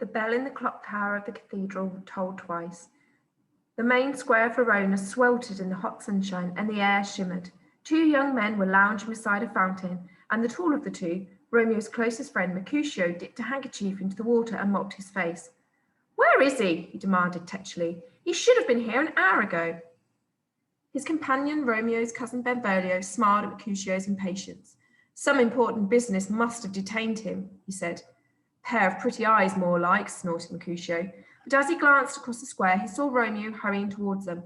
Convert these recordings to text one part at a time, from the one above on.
The bell in the clock tower of the cathedral tolled twice. The main square of Verona sweltered in the hot sunshine, and the air shimmered. Two young men were lounging beside a fountain, and the taller of the two, Romeo's closest friend, Mercutio, dipped a handkerchief into the water and mopped his face. "Where is he?" he demanded tetchily. "He should have been here an hour ago." His companion, Romeo's cousin Benvolio, smiled at Mercutio's impatience. "Some important business must have detained him," he said. "Pair of pretty eyes, more like," snorted Mercutio. But as he glanced across the square, he saw Romeo hurrying towards them.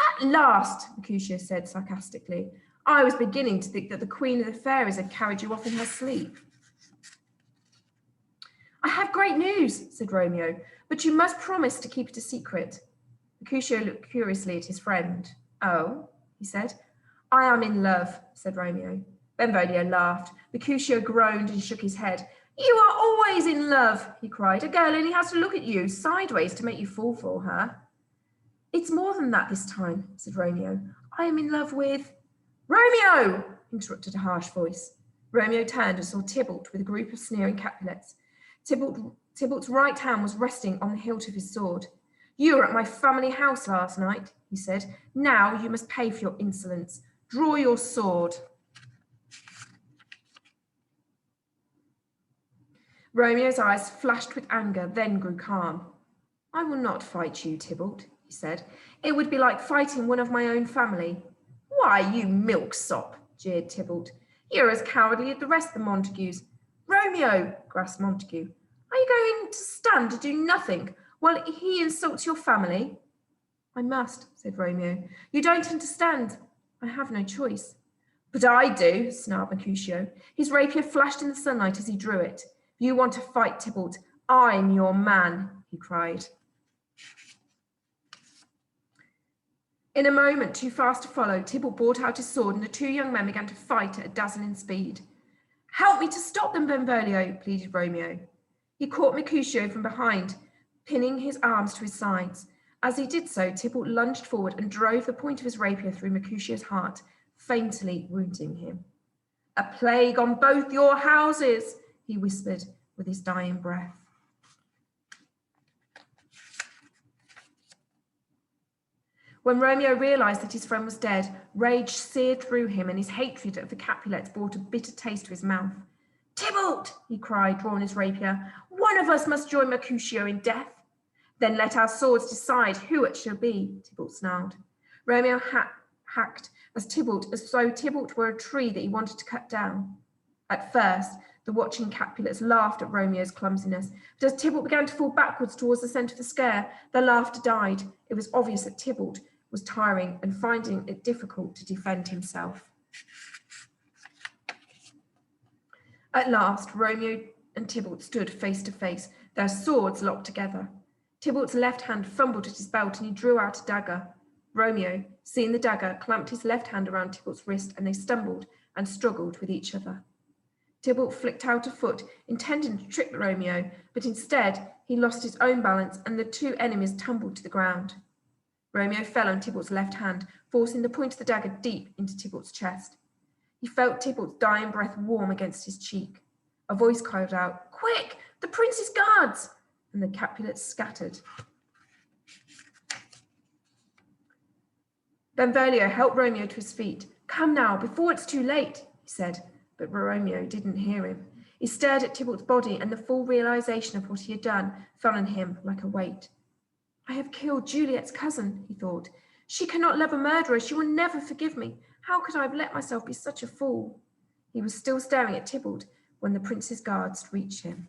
"At last," Mercutio said sarcastically. "I was beginning to think that the Queen of the Fairies had carried you off in her sleep." "I have great news," said Romeo, "but you must promise to keep it a secret." Mercutio looked curiously at his friend. "Oh," he said. "I am in love," said Romeo. Benvolio laughed. Mercutio groaned and shook his head. "You are always in love," he cried. "A girl only has to look at you sideways to make you fall for her." "It's more than that this time," said Romeo. "I am in love with—" "Romeo!" interrupted a harsh voice. Romeo turned and saw Tybalt with a group of sneering Capulets. Tybalt's right hand was resting on the hilt of his sword. "You were at my family house last night," he said. "Now you must pay for your insolence. Draw your sword." Romeo's eyes flashed with anger, then grew calm. "I will not fight you, Tybalt," he said. "It would be like fighting one of my own family." "Why, you milksop," jeered Tybalt. "You're as cowardly as the rest of the Montagues." "Romeo," gasped Montague, "are you going to stand to do nothing while he insults your family?" "I must," said Romeo. "You don't understand. I have no choice." "But I do," snarled Mercutio. His rapier flashed in the sunlight as he drew it. "You want to fight, Tybalt? I'm your man," he cried. In a moment, too fast to follow, Tybalt brought out his sword, and the two young men began to fight at a dazzling speed. "Help me to stop them, Benvolio," pleaded Romeo. He caught Mercutio from behind, pinning his arms to his sides. As he did so, Tybalt lunged forward and drove the point of his rapier through Mercutio's heart, fatally wounding him. "A plague on both your houses," he whispered with his dying breath. When Romeo realized that his friend was dead, rage seared through him, and his hatred of the Capulets brought a bitter taste to his mouth. "Tybalt," he cried, drawing his rapier, "one of us must join Mercutio in death." "Then let our swords decide who it shall be," Tybalt snarled. Romeo hacked as though Tybalt were a tree that he wanted to cut down. At first, the watching Capulets laughed at Romeo's clumsiness, but as Tybalt began to fall backwards towards the centre of the square, their laughter died. It was obvious that Tybalt was tiring and finding it difficult to defend himself. At last, Romeo and Tybalt stood face to face, their swords locked together. Tybalt's left hand fumbled at his belt and he drew out a dagger. Romeo, seeing the dagger, clamped his left hand around Tybalt's wrist, and they stumbled and struggled with each other. Tybalt flicked out a foot, intending to trick Romeo, but instead he lost his own balance and the two enemies tumbled to the ground. Romeo fell on Tybalt's left hand, forcing the point of the dagger deep into Tybalt's chest. He felt Tybalt's dying breath warm against his cheek. A voice called out, "Quick, the prince's guards!" and the Capulets scattered. Benvolio helped Romeo to his feet. "Come now, before it's too late," he said, but Romeo didn't hear him. He stared at Tybalt's body, and the full realization of what he had done fell on him like a weight. "I have killed Juliet's cousin," he thought. "She cannot love a murderer. She will never forgive me. How could I have let myself be such a fool?" He was still staring at Tybalt when the prince's guards reached him.